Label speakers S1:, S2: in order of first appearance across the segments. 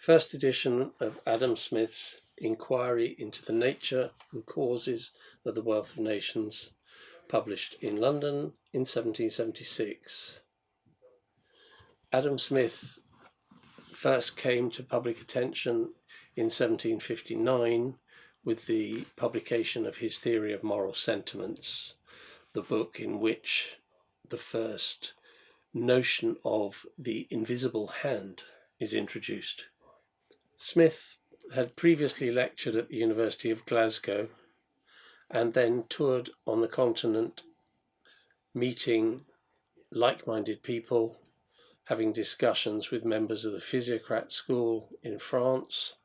S1: First edition of Adam Smith's Enquiry into the Nature and Causes of the Wealth of Nations, published in London in 1776. Adam Smith first came to public attention in 1759 with the publication of his Theory of Moral Sentiments, the book in which the first notion of the invisible hand is introduced. Smith had previously lectured at the University of Glasgow and then toured on the continent, meeting like-minded people, having discussions with members of the Physiocrat School in France,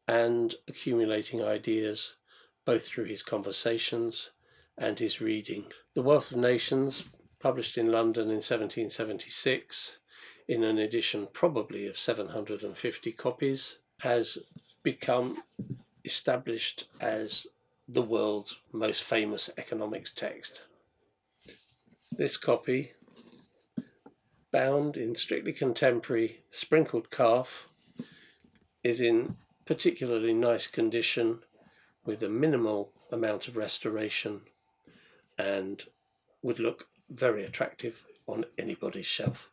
S1: and accumulating ideas both through his conversations and his reading. The Wealth of Nations, published in London in 1776, in an edition probably of 750 copies, has become established as the world's most famous economics text. This copy, bound in strictly contemporary sprinkled calf, is in particularly nice condition with a minimal amount of restoration and would look very attractive on anybody's shelf.